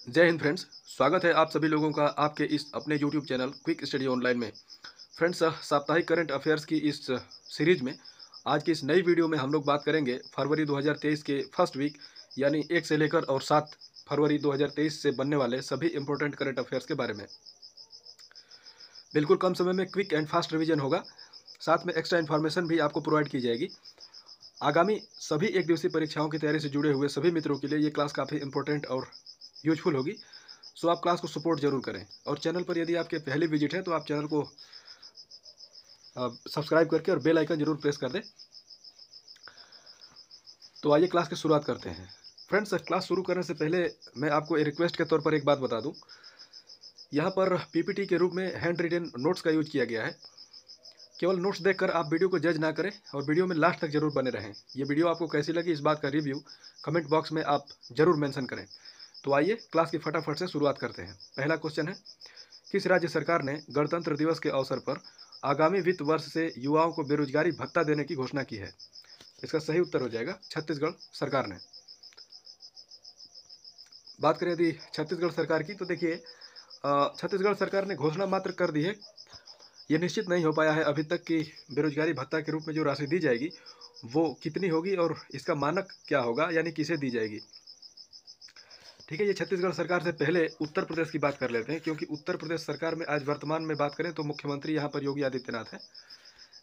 जय हिंद फ्रेंड्स। स्वागत है आप सभी लोगों का आपके इस अपने YouTube channel quick study online में। फ्रेंड्स, साप्ताहिक करंट अफेयर्स की इस सीरीज में आज की इस नई वीडियो में हम लोग बात करेंगे फरवरी 2023 के फर्स्ट वीक यानी 1 से लेकर और 7 फरवरी 2023 से बनने वाले सभी इंपॉर्टेंट करंट अफेयर्स के बारे में। बिल्कुल कम समय में क्विक एंड फास्ट रिवीजन होगा, साथ में एक्स्ट्रा इन्फॉर्मेशन भी आपको प्रोवाइड की जाएगी। आगामी सभी एक दिवसीय परीक्षाओं की तैयारी से जुड़े हुए सभी मित्रों के लिए ये क्लास काफ़ी इंपॉर्टेंट और यूजफुल होगी। सो आप क्लास को सपोर्ट जरूर करें और चैनल पर यदि आपके पहली विजिट है तो आप चैनल को सब्सक्राइब करके और बेल आइकन जरूर प्रेस कर दें। तो आइए क्लास की शुरुआत करते हैं। फ्रेंड्स, क्लास शुरू करने से पहले मैं आपको एक रिक्वेस्ट के तौर पर एक बात बता दूं। यहाँ पर पीपीटी के रूप में हैंड रिटन नोट्स का यूज किया गया है। केवल नोट्स देखकर आप वीडियो को जज ना करें और वीडियो में लास्ट तक जरूर बने रहें। ये वीडियो आपको कैसी लगी इस बात का रिव्यू कमेंट बॉक्स में आप जरूर मेंशन करें। तो आइए क्लास की फटाफट से शुरुआत करते हैं। पहला क्वेश्चन है, किस राज्य सरकार ने गणतंत्र दिवस के अवसर पर आगामी वित्त वर्ष से युवाओं को बेरोजगारी भत्ता देने की घोषणा की है? इसका सही उत्तर हो जाएगा छत्तीसगढ़ सरकार ने। बात करें यदि छत्तीसगढ़ सरकार की, तो देखिए छत्तीसगढ़ सरकार ने घोषणा मात्र कर दी है। ये निश्चित नहीं हो पाया है अभी तक कि बेरोजगारी भत्ता के रूप में जो राशि दी जाएगी वो कितनी होगी और इसका मानक क्या होगा, यानी किसे दी जाएगी। ठीक है, ये छत्तीसगढ़ सरकार से पहले उत्तर प्रदेश की बात कर लेते हैं, क्योंकि उत्तर प्रदेश सरकार में आज वर्तमान में बात करें तो मुख्यमंत्री यहाँ पर योगी आदित्यनाथ है।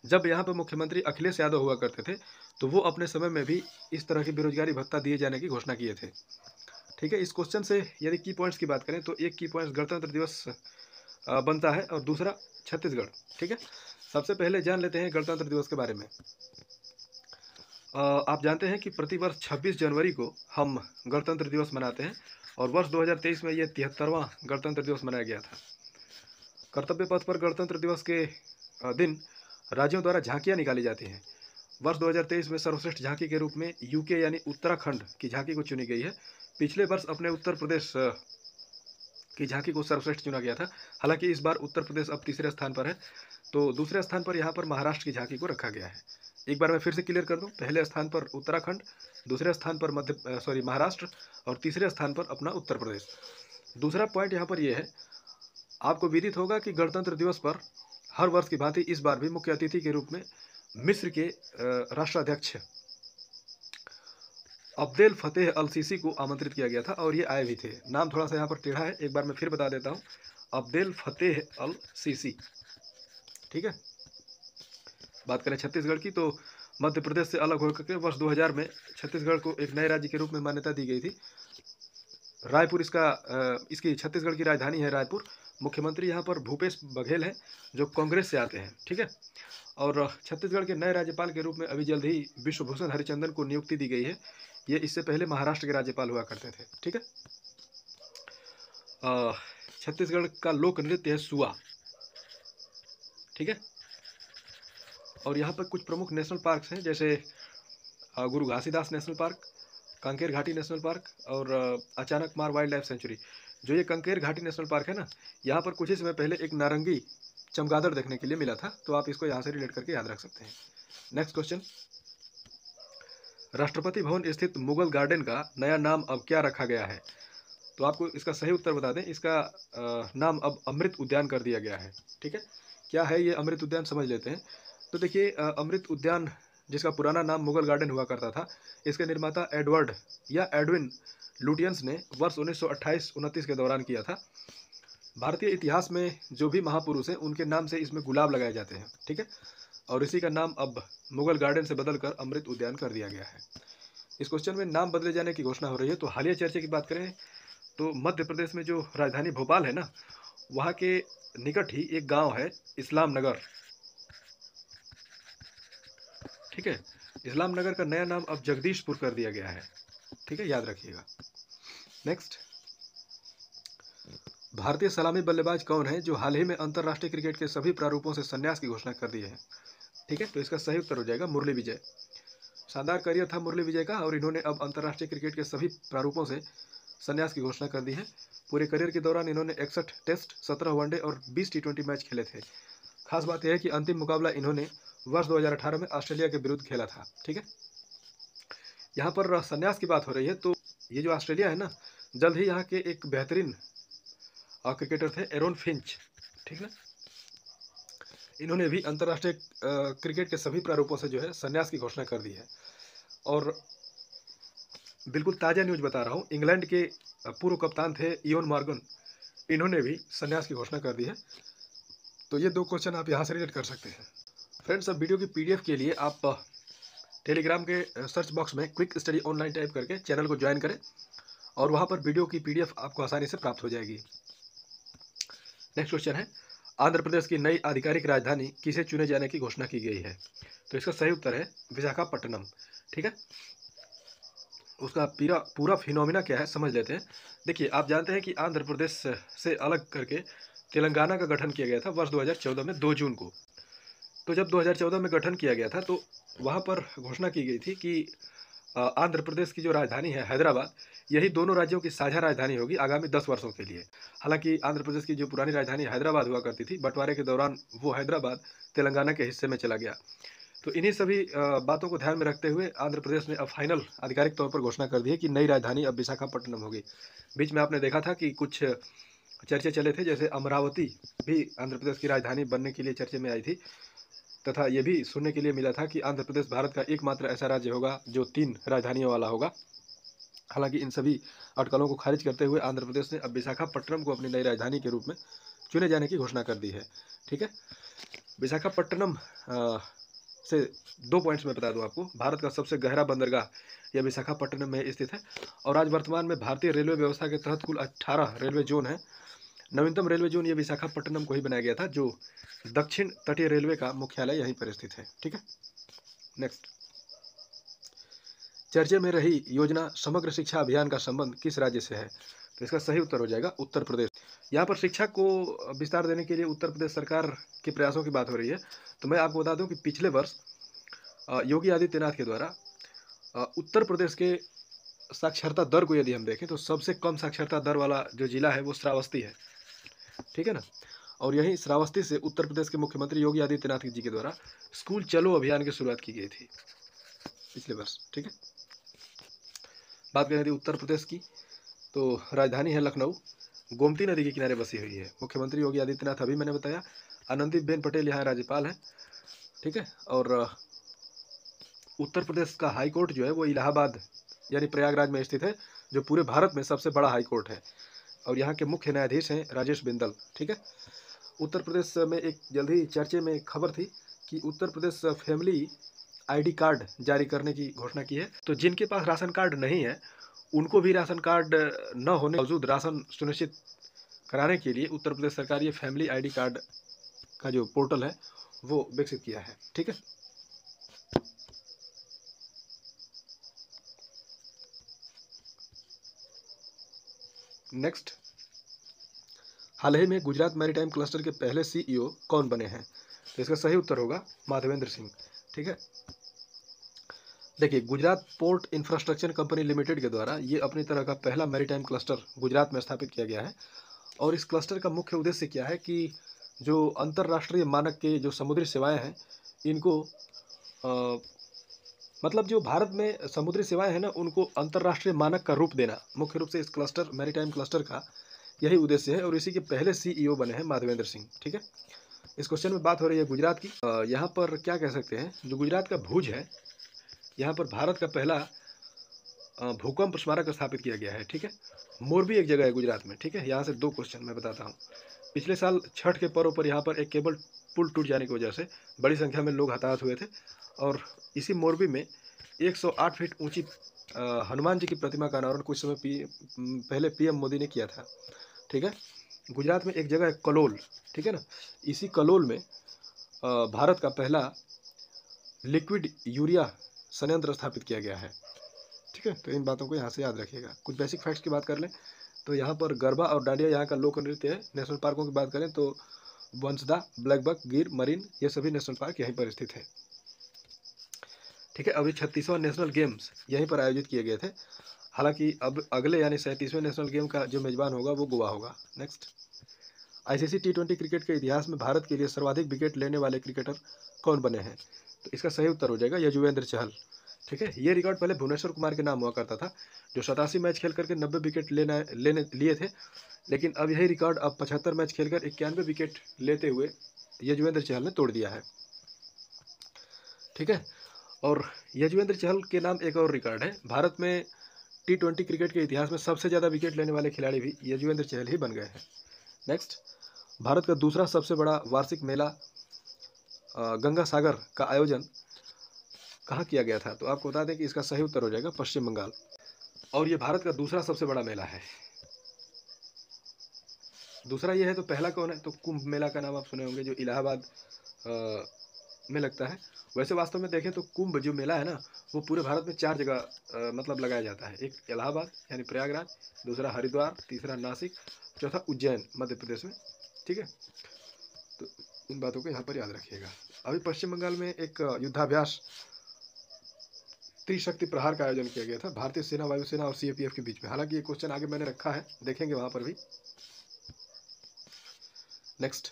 जब यहाँ पर मुख्यमंत्री अखिलेश यादव हुआ करते थे तो वो अपने समय में भी इस तरह की बेरोजगारी भत्ता दिए जाने की घोषणा किए थे। ठीक है, इस क्वेश्चन से यदि की पॉइंट्स की बात करें तो एक की पॉइंट्स गणतंत्र दिवस बनता है और दूसरा छत्तीसगढ़। ठीक है, सबसे पहले जान लेते हैं गणतंत्र दिवस के बारे में। आप जानते हैं कि प्रतिवर्ष 26 जनवरी को हम गणतंत्र दिवस मनाते हैं और वर्ष 2023 में ये 73वां गणतंत्र दिवस मनाया गया था। कर्तव्य पथ पर गणतंत्र दिवस के दिन राज्यों द्वारा झांकियां निकाली जाती हैं। वर्ष 2023 में सर्वश्रेष्ठ झांकी के रूप में यूके यानी उत्तराखंड की झांकी को चुनी गई है। पिछले वर्ष अपने उत्तर प्रदेश की झांकी को सर्वश्रेष्ठ चुना गया था। हालांकि इस बार उत्तर प्रदेश अब तीसरे स्थान पर है, तो दूसरे स्थान पर यहाँ पर महाराष्ट्र की झांकी को रखा गया है। एक बार मैं फिर से क्लियर कर दूं, पहले स्थान पर उत्तराखंड, दूसरे स्थान पर महाराष्ट्र और तीसरे स्थान पर अपना उत्तर प्रदेश। दूसरा पॉइंट यहाँ पर यह है, आपको विदित होगा कि गणतंत्र दिवस पर हर वर्ष की भांति इस बार भी मुख्य अतिथि के रूप में मिस्र के राष्ट्राध्यक्ष अब्देल फतेह अल सीसी को आमंत्रित किया गया था और ये आए भी थे। नाम थोड़ा सा यहाँ पर टेढ़ा है, एक बार मैं फिर बता देता हूँ, अब्देल फतेह अल सीसी। ठीक है, बात करें छत्तीसगढ़ की तो मध्य प्रदेश से अलग होकर के वर्ष 2000 में छत्तीसगढ़ को एक नए राज्य के रूप में मान्यता दी गई थी। रायपुर इसकी छत्तीसगढ़ की राजधानी है रायपुर। मुख्यमंत्री यहाँ पर भूपेश बघेल हैं जो कांग्रेस से आते हैं। ठीक है, और छत्तीसगढ़ के नए राज्यपाल के रूप में अभी जल्द ही विश्वभूषण हरिचंदन को नियुक्ति दी गई है। ये इससे पहले महाराष्ट्र के राज्यपाल हुआ करते थे। ठीक है, छत्तीसगढ़ का लोक नृत्य है सुआ। ठीक है, और यहाँ पर कुछ प्रमुख नेशनल पार्क हैं, जैसे गुरु घासीदास नेशनल पार्क, कंकेर घाटी नेशनल पार्क और अचानक मार वाइल्ड लाइफ सेंचुरी। जो ये कंकेर घाटी नेशनल पार्क है ना, यहाँ पर कुछ ही समय पहले एक नारंगी चमगादड़ देखने के लिए मिला था, तो आप इसको यहाँ से रिलेट करके याद रख सकते हैं। नेक्स्ट क्वेश्चन, राष्ट्रपति भवन स्थित मुगल गार्डन का नया नाम अब क्या रखा गया है? तो आपको इसका सही उत्तर बता दें, इसका नाम अब अमृत उद्यान कर दिया गया है। ठीक है, क्या है ये अमृत उद्यान, समझ लेते हैं। तो देखिए, अमृत उद्यान जिसका पुराना नाम मुगल गार्डन हुआ करता था, इसके निर्माता एडवर्ड या एडविन लुटियंस ने वर्ष 1928-29 के दौरान किया था। भारतीय इतिहास में जो भी महापुरुष हैं उनके नाम से इसमें गुलाब लगाए जाते हैं। ठीक है, और इसी का नाम अब मुगल गार्डन से बदलकर अमृत उद्यान कर दिया गया है। इस क्वेश्चन में नाम बदले जाने की घोषणा हो रही है। तो हालिया चर्चा की बात करें तो मध्य प्रदेश में जो राजधानी भोपाल है ना, वहाँ के निकट ही एक गांव है इस्लाम नगर। ठीक है, इस्लाम नगर का नया नाम अब जगदीशपुर कर दिया गया है। ठीक है, याद रखिएगा। नेक्स्ट, भारतीय सलामी बल्लेबाज कौन है जो हाल ही में अंतर्राष्ट्रीय क्रिकेट के सभी प्रारूपों से संन्यास की घोषणा कर दी है? ठीक है, तो इसका सही उत्तर हो जाएगा मुरली विजय। शानदार करियर था मुरली विजय का और इन्होंने अब अंतर्राष्ट्रीय क्रिकेट के सभी प्रारूपों से संन्यास की घोषणा कर दी है। पूरे करियर के दौरान इन्होंने 61 टेस्ट, 17 वनडे और 20 टी20 मैच खेले थे। खास बात यह है कि अंतिम मुकाबला इन्होंने वर्ष 2018 में ऑस्ट्रेलिया के विरुद्ध खेला था। ठीक है, यहाँ पर संन्यास की बात हो रही है, तो ये जो ऑस्ट्रेलिया है ना, जल्द ही यहाँ के एक बेहतरीन क्रिकेटर थे एरोन फिंच, ठीक ना, इन्होंने भी अंतर्राष्ट्रीय क्रिकेट के सभी प्रारूपों से जो है संन्यास की घोषणा कर दी है। और बिल्कुल ताज़ा न्यूज बता रहा हूँ, इंग्लैंड के पूर्व कप्तान थे इयोन मॉर्गन, इन्होंने भी संन्यास की घोषणा कर दी है। तो ये 2 क्वेश्चन आप यहाँ से रिलेट कर सकते हैं। फ्रेंड्स, अब वीडियो की पीडीएफ के लिए आप टेलीग्राम के सर्च बॉक्स में क्विक स्टडी ऑनलाइन टाइप करके चैनल को ज्वाइन करें और वहाँ पर वीडियो की पीडीएफ आपको आसानी से प्राप्त हो जाएगी। नेक्स्ट क्वेश्चन है, आंध्र प्रदेश की नई आधिकारिक राजधानी किसे चुने जाने की घोषणा की गई है? तो इसका सही उत्तर है विशाखापट्टनम, ठीक है। उसका पूरा फिनोमिना क्या है समझ लेते हैं। देखिए, आप जानते हैं कि आंध्र प्रदेश से अलग करके तेलंगाना का गठन किया गया था वर्ष 2014 में 2 जून को। तो जब 2014 में गठन किया गया था तो वहाँ पर घोषणा की गई थी कि आंध्र प्रदेश की जो राजधानी है हैदराबाद, यही दोनों राज्यों की साझा राजधानी होगी आगामी 10 वर्षों के लिए। हालांकि आंध्र प्रदेश की जो पुरानी राजधानी हैदराबाद हुआ करती थी, बंटवारे के दौरान वो हैदराबाद तेलंगाना के हिस्से में चला गया। तो इन्हीं सभी बातों को ध्यान में रखते हुए आंध्र प्रदेश ने अब फाइनल आधिकारिक तौर पर घोषणा कर दी है कि नई राजधानी अब विशाखापट्टनम होगी। बीच में आपने देखा था कि कुछ चर्चे चले थे, जैसे अमरावती भी आंध्र प्रदेश की राजधानी बनने के लिए चर्चे में आई थी, तथा ये भी सुनने के लिए मिला था कि आंध्र प्रदेश भारत का एकमात्र ऐसा राज्य होगा जो 3 राजधानियों वाला होगा। हालांकि इन सभी अटकलों को खारिज करते हुए आंध्र प्रदेश ने अब विशाखापट्टनम को अपनी नई राजधानी के रूप में चुने जाने की घोषणा कर दी है, ठीक है। विशाखापट्टनम से 2 पॉइंट्स मैं बता दूं आपको। भारत का सबसे गहरा बंदरगाह यह विशाखापट्टनम में स्थित है और आज वर्तमान में भारतीय रेलवे व्यवस्था के तहत कुल 18 रेलवे जोन है। नवीनतम रेलवे जोन ये विशाखापट्टनम को ही बनाया गया था, जो दक्षिण तटीय रेलवे का मुख्यालय यहीं पर स्थित है, ठीक है। नेक्स्ट, चर्चे में रही योजना समग्र शिक्षा अभियान का संबंध किस राज्य से है? तो इसका सही उत्तर हो जाएगा उत्तर प्रदेश। यहाँ पर शिक्षा को विस्तार देने के लिए उत्तर प्रदेश सरकार के प्रयासों की बात हो रही है। तो मैं आपको बता दूं कि पिछले वर्ष योगी आदित्यनाथ के द्वारा उत्तर प्रदेश के साक्षरता दर को यदि हम देखें तो सबसे कम साक्षरता दर वाला जो जिला है वो श्रावस्ती है, ठीक है ना। और यही श्रावस्ती से उत्तर प्रदेश के मुख्यमंत्री योगी आदित्यनाथ जी के द्वारा स्कूल चलो अभियान की शुरुआत की गई थी पिछले वर्ष, ठीक है। बात करें यदि उत्तर प्रदेश की, तो राजधानी है लखनऊ, गोमती नदी के किनारे बसी हुई है। मुख्यमंत्री योगी आदित्यनाथ अभी मैंने बताया, आनंदीबेन पटेल यहाँ राज्यपाल हैं, ठीक है। और उत्तर प्रदेश का हाई कोर्ट जो है वो इलाहाबाद यानी प्रयागराज में स्थित है, जो पूरे भारत में सबसे बड़ा हाई कोर्ट है। और यहाँ के मुख्य न्यायाधीश हैं राजेश बिंदल, ठीक है। उत्तर प्रदेश में एक जल्द ही चर्चे में एक खबर थी कि Uttar Pradesh family ID card जारी करने की घोषणा की है। तो जिनके पास राशन कार्ड नहीं है उनको भी राशन कार्ड न होने के बावजूद राशन सुनिश्चित कराने के लिए उत्तर प्रदेश सरकार ये फैमिली आईडी कार्ड का जो पोर्टल है वो विकसित किया है, ठीक है। नेक्स्ट, हाल ही में गुजरात मैरीटाइम क्लस्टर के पहले सीईओ कौन बने हैं? तो इसका सही उत्तर होगा माधवेंद्र सिंह, ठीक है। देखिए, Gujarat port infrastructure company limited के द्वारा ये अपनी तरह का पहला मैरीटाइम क्लस्टर गुजरात में स्थापित किया गया है। और इस क्लस्टर का मुख्य उद्देश्य क्या है कि जो अंतर्राष्ट्रीय मानक के जो समुद्री सेवाएं हैं इनको मतलब जो भारत में समुद्री सेवाएं हैं ना उनको अंतर्राष्ट्रीय मानक का रूप देना मुख्य रूप से इस क्लस्टर मैरीटाइम क्लस्टर का यही उद्देश्य है। और इसी के पहले सीईओ बने हैं माधवेंद्र सिंह, ठीक है। इस क्वेश्चन में बात हो रही है गुजरात की। यहाँ पर क्या कह सकते हैं, जो गुजरात का भुज है यहाँ पर भारत का पहला भूकंप स्मारक स्थापित किया गया है, ठीक है। मोरबी एक जगह है गुजरात में, ठीक है। यहाँ से 2 क्वेश्चन मैं बताता हूँ। पिछले साल छठ के पर्व पर यहाँ पर एक केबल पुल टूट जाने की वजह से बड़ी संख्या में लोग हताहत हुए थे। और इसी मोरबी में 108 फीट ऊंची हनुमान जी की प्रतिमा का अनावरण कुछ समय पहले पीएम मोदी ने किया था, ठीक है। गुजरात में एक जगह है कलोल, ठीक है ना। इसी कलोल में भारत का पहला लिक्विड यूरिया संयंत्र स्थापित किया गया है, ठीक है। तो इन बातों को यहाँ से याद रखिएगा। कुछ बेसिक फैक्ट्स की बात कर लें तो यहाँ पर गरबा और डांडिया यहाँ का लोक नृत्य है। नेशनल पार्कों की बात करें तो वंसदा, ब्लैकबक, गिर, मरीन ये सभी नेशनल पार्क यहीं पर स्थित है, ठीक है। अभी 36वां नेशनल गेम्स यहीं पर आयोजित किए गए थे। हालांकि अब अगले यानी 37वें नेशनल गेम का जो मेजबान होगा वो गोवा होगा। नेक्स्ट, आईसीसी T20 क्रिकेट के इतिहास में भारत के लिए सर्वाधिक विकेट लेने वाले क्रिकेटर कौन बने हैं? तो इसका सही उत्तर हो जाएगा यजुवेंद्र चहल। ठीक है, ये रिकॉर्ड पहले भुवनेश्वर कुमार के नाम हुआ करता था, जो 87 मैच खेल करके 90 विकेट लेने लिए थे। लेकिन अब यही रिकॉर्ड अब 75 मैच खेलकर 91 विकेट लेते हुए यजुवेंद्र चहल ने तोड़ दिया है। ठीक है, और यजुवेंद्र चहल के नाम एक और रिकॉर्ड है, भारत में T20 क्रिकेट के इतिहास में सबसे ज़्यादा विकेट लेने वाले खिलाड़ी भी यजुवेंद्र चहल ही बन गए हैं। नेक्स्ट, भारत का दूसरा सबसे बड़ा वार्षिक मेला गंगा सागर का आयोजन कहाँ किया गया था? तो आपको बता दें कि इसका सही उत्तर हो जाएगा पश्चिम बंगाल, और ये भारत का दूसरा सबसे बड़ा मेला है। दूसरा ये है, तो पहला कौन है? तो कुंभ मेला का नाम आप सुने होंगे, जो इलाहाबाद में लगता है। वैसे वास्तव में देखें तो कुंभ जो मेला है ना, वो पूरे भारत में 4 जगह मतलब लगाया जाता है। एक इलाहाबाद यानी प्रयागराज, दूसरा हरिद्वार, तीसरा नासिक, चौथा उज्जैन मध्य प्रदेश में। ठीक है, तो इन बातों को यहाँ पर याद रखिएगा। अभी पश्चिम बंगाल में एक युद्धाभ्यास त्रिशक्ति प्रहार का आयोजन किया गया था भारतीय सेना, वायुसेना और CAPF के बीच में। हालांकि ये क्वेश्चन आगे मैंने रखा है, देखेंगे वहां पर भी। नेक्स्ट,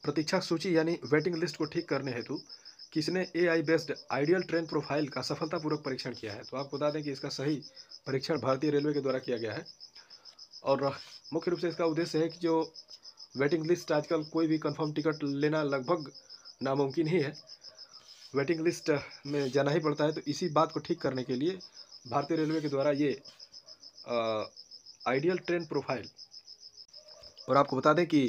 प्रतीक्षा सूची यानी वेटिंग लिस्ट को ठीक करने हेतु किसने AI based ideal train profile का सफलतापूर्वक परीक्षण किया है? तो आपको बता दें कि इसका सही परीक्षण भारतीय रेलवे के द्वारा किया गया है, और मुख्य रूप से इसका उद्देश्य है कि जो वेटिंग लिस्ट, आजकल कोई भी कंफर्म टिकट लेना लगभग नामुमकिन ही है, वेटिंग लिस्ट में जाना ही पड़ता है। तो इसी बात को ठीक करने के लिए भारतीय रेलवे के द्वारा ये आइडियल ट्रेन प्रोफाइल, और आपको बता दें कि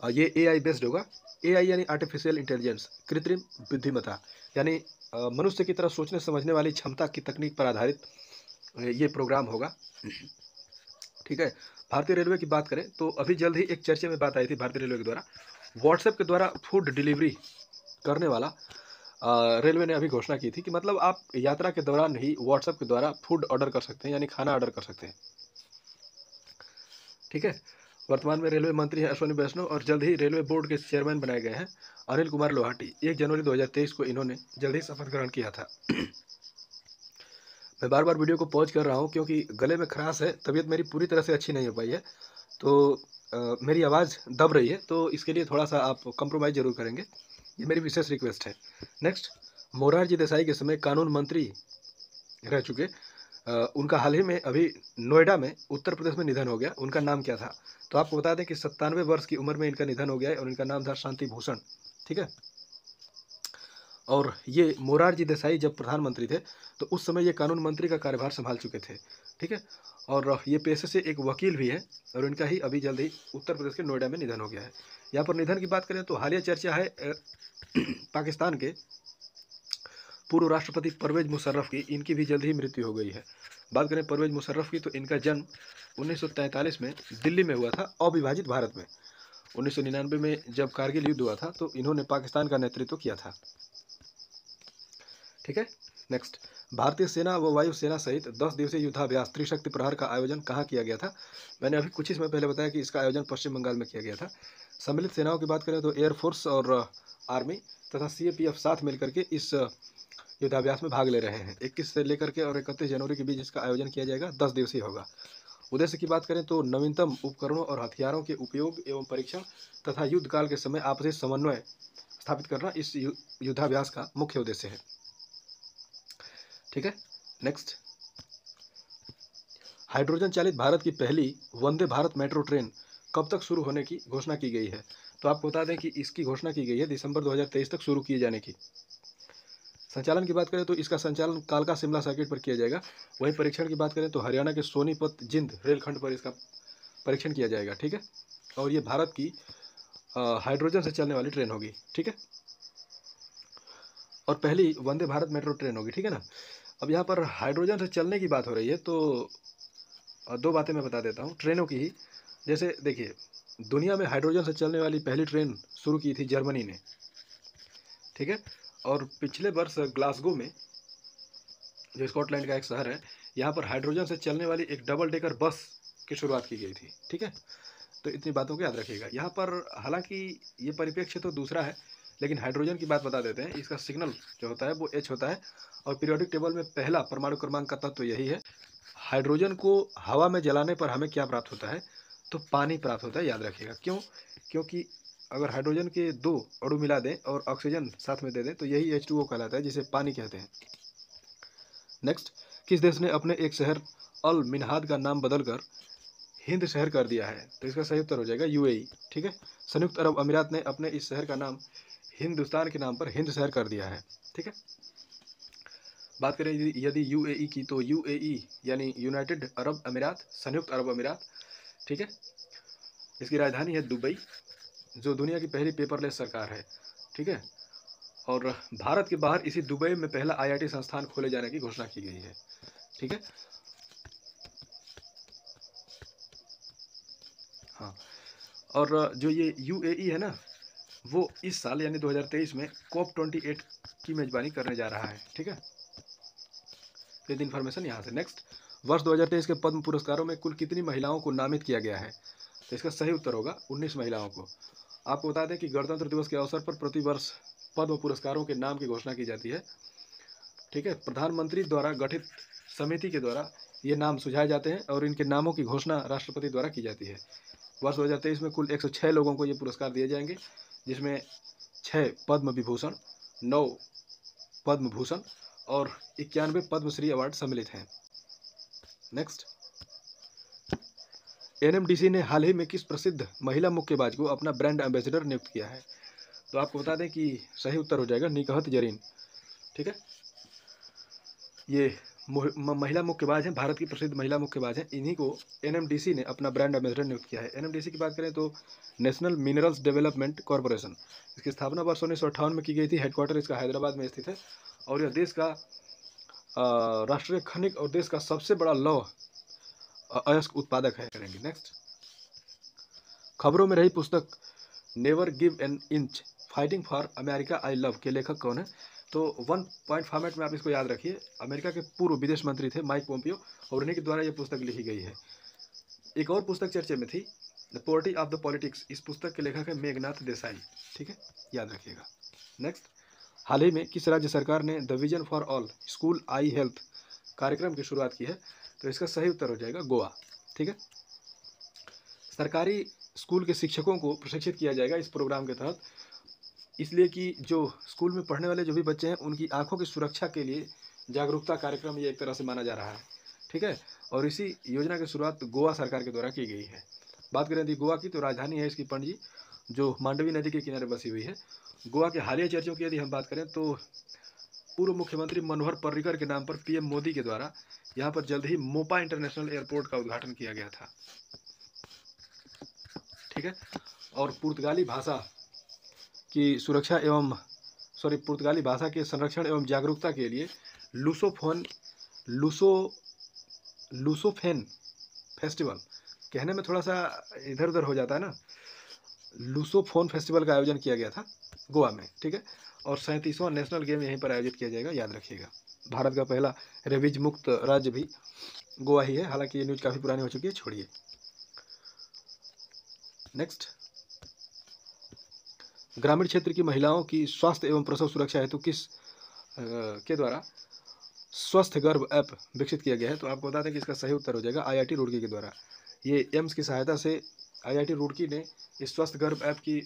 ये AI बेस्ड होगा। AI यानी आर्टिफिशियल इंटेलिजेंस, कृत्रिम बुद्धिमत्ता, यानी मनुष्य की तरह सोचने समझने वाली क्षमता की तकनीक पर आधारित ये प्रोग्राम होगा। ठीक है, भारतीय रेलवे की बात करें तो अभी जल्द ही एक चर्चा में बात आई थी भारतीय रेलवे के द्वारा, व्हाट्सएप के द्वारा फूड डिलीवरी करने वाला रेलवे ने अभी घोषणा की थी कि मतलब आप यात्रा के दौरान ही व्हाट्सएप के द्वारा फूड ऑर्डर कर सकते हैं, यानी खाना ऑर्डर कर सकते हैं। ठीक है, वर्तमान में रेलवे मंत्री हैं अश्विनी वैष्णव, और जल्द ही रेलवे बोर्ड के चेयरमैन बनाए गए हैं अनिल कुमार लोहाटी। 1 जनवरी 2023 को इन्होंने जल्द ही शपथ ग्रहण किया था। मैं बार बार वीडियो को पॉज कर रहा हूँ क्योंकि गले में खराश है, तबीयत मेरी पूरी तरह से अच्छी नहीं हो पाई है, तो मेरी आवाज़ दब रही है, तो इसके लिए थोड़ा सा आप कंप्रोमाइज़ जरूर करेंगे, ये मेरी विशेष रिक्वेस्ट है। नेक्स्ट, मोरारजी देसाई के समय कानून मंत्री रह चुके उनका हाल ही में अभी नोएडा में उत्तर प्रदेश में निधन हो गया। उनका नाम क्या था? तो आपको बता दें कि 97 वर्ष की उम्र में इनका निधन हो गया है, और इनका नाम था शांति भूषण। ठीक है, और ये मोरारजी देसाई जब प्रधानमंत्री थे तो उस समय ये कानून मंत्री का कार्यभार संभाल चुके थे। ठीक है, और ये पेशे से एक वकील भी है, और इनका ही अभी जल्द ही उत्तर प्रदेश के नोएडा में निधन हो गया है। यहाँ पर निधन की बात करें तो हालिया चर्चा है पाकिस्तान के पूर्व राष्ट्रपति परवेज मुशर्रफ की, इनकी भी जल्द ही मृत्यु हो गई है। बात करें परवेज मुशर्रफ की, तो इनका जन्म 1943 में दिल्ली में हुआ था, अविभाजित भारत में। 1999 में जब कारगिल युद्ध हुआ था तो इन्होंने पाकिस्तान का नेतृत्व किया था। ठीक है, नेक्स्ट, भारतीय सेना व वायुसेना सहित 10 दिवसीय युद्धाभ्यास त्रिशक्ति प्रहार का आयोजन कहाँ किया गया था? मैंने अभी कुछ ही समय पहले बताया कि इसका आयोजन पश्चिम बंगाल में किया गया था। सम्मिलित सेनाओं की बात करें तो एयरफोर्स और आर्मी तथा CAPF साथ मिलकर के इस युद्धाभ्यास में भाग ले रहे हैं। 21 से लेकर के और 31 जनवरी के बीच इसका आयोजन किया जाएगा, 10 दिवसीय होगा। उद्देश्य की बात करें तो नवीनतम उपकरणों और हथियारों के उपयोग एवं परीक्षण तथा युद्ध काल के समय आपसी समन्वय स्थापित करना इस युद्धाभ्यास का मुख्य उद्देश्य है। ठीक है, नेक्स्ट, हाइड्रोजन चालित भारत की पहली वंदे भारत मेट्रो ट्रेन कब तक शुरू होने की घोषणा की गई है? तो आपको बता दें कि इसकी घोषणा की गई है दिसंबर 2023 तक शुरू किए जाने की। संचालन की बात करें तो इसका संचालन कालका शिमला सर्किट पर किया जाएगा। वहीं परीक्षण की बात करें तो हरियाणा के सोनीपत जिंद रेलखंड पर इसका परीक्षण किया जाएगा। ठीक है, और ये भारत की हाइड्रोजन से चलने वाली ट्रेन होगी। ठीक है, और पहली वंदे भारत मेट्रो ट्रेन होगी। ठीक है ना, अब यहाँ पर हाइड्रोजन से चलने की बात हो रही है, तो 2 बातें मैं बता देता हूँ ट्रेनों की ही। जैसे देखिए, दुनिया में हाइड्रोजन से चलने वाली पहली ट्रेन शुरू की थी जर्मनी ने। ठीक है, और पिछले वर्ष ग्लासगो में, जो स्कॉटलैंड का एक शहर है, यहाँ पर हाइड्रोजन से चलने वाली एक डबल डेकर बस की शुरुआत की गई थी। ठीक है, तो इतनी बातों को याद रखिएगा। यहाँ पर हालांकि ये परिप्रेक्ष्य तो दूसरा है, लेकिन हाइड्रोजन की बात बता देते हैं। इसका सिग्नल जो होता है वो H होता है, और पीरियोडिक टेबल में पहला परमाणु क्रमांक का तत्व यही है। हाइड्रोजन को हवा में जलाने पर हमें क्या प्राप्त होता है? तो पानी प्राप्त होता है, याद रखिएगा। क्यों? क्योंकि अगर हाइड्रोजन के 2 अणु मिला दें और ऑक्सीजन साथ में दे दें तो यही H2O कहलाता है, जिसे पानी कहते हैं। नेक्स्ट, किस देश ने अपने एक शहर अल मिनहाद का नाम बदलकर हिंद शहर कर दिया है? तो इसका सही उत्तर हो जाएगा UAE। ठीक है, संयुक्त अरब अमीरात ने अपने इस शहर का नाम हिंदुस्तान के नाम पर हिंद शहर कर दिया है। ठीक है, बात करें यदि UAE की, तो UAE यानी यूनाइटेड अरब अमीरात, संयुक्त अरब अमीरात। ठीक है, इसकी राजधानी है दुबई, जो दुनिया की पहली पेपरलेस सरकार है। ठीक है, और भारत के बाहर इसी दुबई में पहला IIT संस्थान खोले जाने की घोषणा की गई है। ठीक है, हाँ, और जो ये UAE है ना, वो इस साल यानी 2023 में COP28 की मेजबानी करने जा रहा है। ठीक है, ये इन्फॉर्मेशन यहाँ से। नेक्स्ट, वर्ष 2023 के पद्म पुरस्कारों में कुल कितनी महिलाओं को नामित किया गया है? तो इसका सही उत्तर होगा 19 महिलाओं को। आपको बता दें कि गणतंत्र दिवस के अवसर पर प्रतिवर्ष पद्म पुरस्कारों के नाम की घोषणा की जाती है। ठीक है, प्रधानमंत्री द्वारा गठित समिति के द्वारा ये नाम सुझाए जाते हैं और इनके नामों की घोषणा राष्ट्रपति द्वारा की जाती है। वर्ष 2023 में कुल 106 लोगों को ये पुरस्कार दिए जाएंगे, जिसमें 6 पद्म विभूषण, 9 पद्म भूषण और 91 पद्मश्री अवार्ड सम्मिलित हैं। नेक्स्ट, NMDC ने हाल ही में किस प्रसिद्ध महिला मुक्केबाज को अपना ब्रांड एम्बेसडर नियुक्त किया है? तो आपको बता दें कि सही उत्तर हो जाएगा निकहत जरीन। ठीक है, ये महिला मुक्केबाज हैं, भारत की प्रसिद्ध महिला मुक्केबाज हैं। इन्हीं को NMDC ने अपना ब्रांड एम्बेसडर नियुक्त किया है। NMDC की बात करें तो नेशनल मिनरल्स डेवलपमेंट कॉरपोरेशन, इसकी स्थापना वर्ष 1958 में की गई थी। हेडक्वार्टर इसका हैदराबाद में स्थित है और यह देश का राष्ट्रीय खनिज और देश का सबसे बड़ा लौह अयस्क उत्पादक है। करेंगे नेक्स्ट, खबरों में रही पुस्तक never give an inch fighting for America I love के लेखक कौन है? तो 1 पॉइंट फॉर्मेट में आप इसको याद रखिए। अमेरिका के पूर्व विदेश मंत्री थे माइक पोम्पियो, और उन्हीं के द्वारा यह पुस्तक लिखी गई है। एक और पुस्तक चर्चा में थी, the poverty of the politics. इस पुस्तक के लेखक है मेघनाथ देसाई। ठीक है, याद रखिएगा। नेक्स्ट, हाल ही में किस राज्य सरकार ने the vision for all school I health कार्यक्रम की शुरुआत की है? तो इसका सही उत्तर हो जाएगा गोवा। ठीक है, सरकारी स्कूल के शिक्षकों को प्रशिक्षित किया जाएगा इस प्रोग्राम के तहत, इसलिए कि जो स्कूल में पढ़ने वाले जो भी बच्चे हैं उनकी आंखों की सुरक्षा के लिए जागरूकता कार्यक्रम ये एक तरह से माना जा रहा है। ठीक है, और इसी योजना की शुरुआत गोवा सरकार के द्वारा की गई है। बात करें यदि गोवा की, तो राजधानी है इसकी पणजी, जो मांडवी नदी के किनारे बसी हुई है। गोवा के हालिया चर्चों की यदि हम बात करें तो पूर्व मुख्यमंत्री मनोहर पर्रिकर के नाम पर PM मोदी के द्वारा यहाँ पर जल्द ही मोपा इंटरनेशनल एयरपोर्ट का उद्घाटन किया गया था। ठीक है, और पुर्तगाली भाषा की सुरक्षा एवं पुर्तगाली भाषा के संरक्षण एवं जागरूकता के लिए लूसोफेन फेस्टिवल, कहने में थोड़ा सा इधर उधर हो जाता है ना, लूसोफोन फेस्टिवल का आयोजन किया गया था गोवा में। ठीक है, और 37वां नेशनल गेम यहीं पर आयोजित किया जाएगा, याद रखिएगा। भारत का पहला रेबीज मुक्त राज्य भी गोवा ही है, हालांकि ये न्यूज काफ़ी पुरानी हो चुकी है, छोड़िए। नेक्स्ट, ग्रामीण क्षेत्र की महिलाओं की स्वास्थ्य एवं प्रसव सुरक्षा हेतु किस के द्वारा स्वस्थ गर्भ ऐप विकसित किया गया है? तो आपको बता दें कि इसका सही उत्तर हो जाएगा IIT रुड़की के द्वारा। ये एम्स की सहायता से IIT रुड़की ने इस स्वस्थ गर्भ ऐप की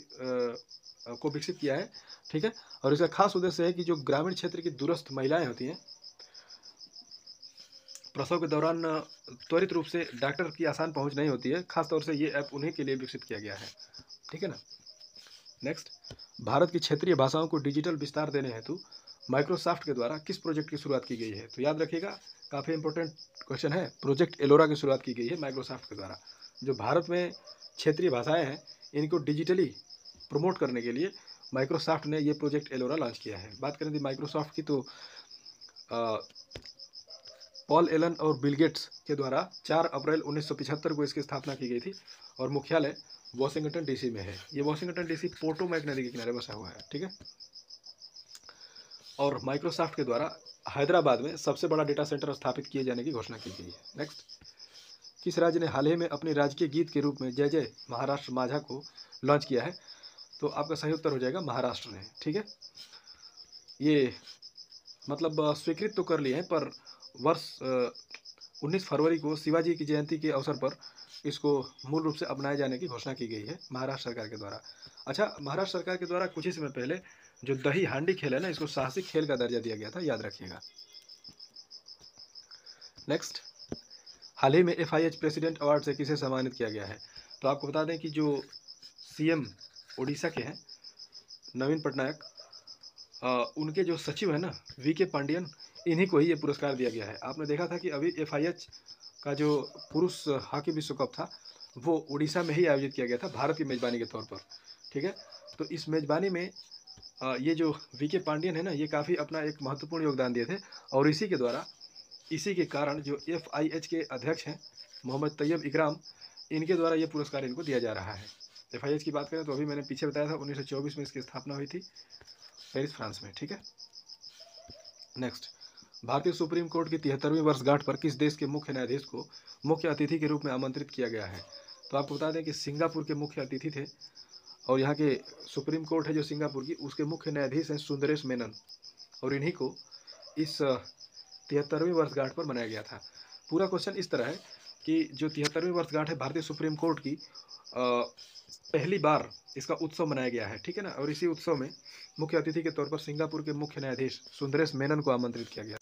को विकसित किया है। ठीक है, और इसका खास उद्देश्य है कि जो ग्रामीण क्षेत्र की दूरस्थ महिलाएं होती हैं, प्रसव के दौरान त्वरित रूप से डॉक्टर की आसान पहुंच नहीं होती है, खासतौर से ये ऐप उन्हीं के लिए विकसित किया गया है। ठीक है ना। नेक्स्ट, भारत की क्षेत्रीय भाषाओं को डिजिटल विस्तार देने हेतु माइक्रोसॉफ्ट के द्वारा किस प्रोजेक्ट की शुरुआत की गई है? तो याद रखिएगा, काफ़ी इंपॉर्टेंट क्वेश्चन है। प्रोजेक्ट एलोरा की शुरुआत की गई है माइक्रोसॉफ्ट के द्वारा। जो भारत में क्षेत्रीय भाषाएं हैं इनको डिजिटली प्रमोट करने के लिए माइक्रोसॉफ्ट ने ये प्रोजेक्ट एलोरा लॉन्च किया है। बात करें थी माइक्रोसॉफ्ट की, तो पॉल एलन और बिल गेट्स के द्वारा 4 अप्रैल 1975 को इसकी स्थापना की गई थी और मुख्यालय वॉशिंगटन DC में है। ये वॉशिंगटन DC पोटोमैक नदी के किनारे बसा हुआ है। ठीक है, और माइक्रोसॉफ्ट के द्वारा हैदराबाद में सबसे बड़ा डेटा सेंटर स्थापित किए जाने की घोषणा की गई है। नेक्स्ट, किस राज्य ने हाल ही में अपने राजकीय गीत के रूप में जय जय महाराष्ट्र माझा को लॉन्च किया है? तो आपका सही उत्तर हो जाएगा महाराष्ट्र ने। ठीक है, ये मतलब स्वीकृत तो कर लिए हैं, पर वर्ष 19 फरवरी को शिवाजी की जयंती के अवसर पर इसको मूल रूप से अपनाए जाने की घोषणा की गई है महाराष्ट्र सरकार के द्वारा। अच्छा, महाराष्ट्र सरकार के द्वारा कुछ ही समय पहले जो दही हांडी खेल है ना, इसको साहसिक खेल का दर्जा दिया गया था, याद रखिएगा। नेक्स्ट, हाल ही में FIH प्रेसिडेंट अवार्ड से किसे सम्मानित किया गया है? तो आपको बता दें कि जो CM उड़ीसा के हैं नवीन पटनायक, उनके जो सचिव हैं ना VK पांडियन, इन्हीं को ही ये पुरस्कार दिया गया है। आपने देखा था कि अभी FIH का जो पुरुष हॉकी विश्व कप था वो उड़ीसा में ही आयोजित किया गया था भारत की मेज़बानी के तौर पर, ठीक है। तो इस मेज़बानी में ये जो VK पांडियन है ना, ये काफ़ी अपना एक महत्वपूर्ण योगदान दिए थे और इसी के कारण जो FIH के अध्यक्ष हैं मोहम्मद तैयब इकराम, इनके द्वारा ये पुरस्कार इनको दिया जा रहा है। FIH की बात करें तो अभी मैंने पीछे बताया था 1924 में इसकी स्थापना हुई थी पेरिस, फ्रांस में, ठीक है। नेक्स्ट, भारतीय सुप्रीम कोर्ट की 73वीं वर्षगांठ पर किस देश के मुख्य न्यायाधीश को मुख्य अतिथि के रूप में आमंत्रित किया गया है? तो आपको बता दें कि सिंगापुर के मुख्य अतिथि थे और यहाँ के सुप्रीम कोर्ट है जो सिंगापुर की, उसके मुख्य न्यायाधीश हैं सुंदरेश मेनन और इन्हीं को इस 73वीं वर्षगांठ पर मनाया गया था। पूरा क्वेश्चन इस तरह है कि जो 73वीं वर्षगांठ है भारतीय सुप्रीम कोर्ट की, पहली बार इसका उत्सव मनाया गया है, ठीक है ना। और इसी उत्सव में मुख्य अतिथि के तौर पर सिंगापुर के मुख्य न्यायाधीश सुंदरेश मेनन को आमंत्रित किया गया।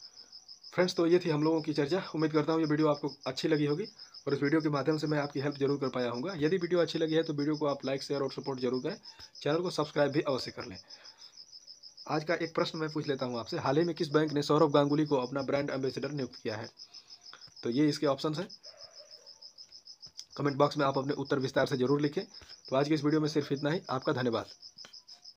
फ्रेंड्स, तो ये थी हम लोगों की चर्चा। उम्मीद करता हूँ ये वीडियो आपको अच्छी लगी होगी और इस वीडियो के माध्यम से मैं आपकी हेल्प जरूर कर पाया हूँ। यदि वीडियो अच्छी लगी है तो वीडियो को आप लाइक, शेयर और सपोर्ट जरूर करें। चैनल को सब्सक्राइब भी अवश्य कर लें। आज का एक प्रश्न मैं पूछ लेता हूँ आपसे, हाल ही में किस बैंक ने सौरव गांगुली को अपना ब्रांड एम्बेसडर नियुक्त किया है? तो ये इसके ऑप्शंस हैं। कमेंट बॉक्स में आप अपने उत्तर विस्तार से जरूर लिखें। तो आज की इस वीडियो में सिर्फ इतना ही। आपका धन्यवाद।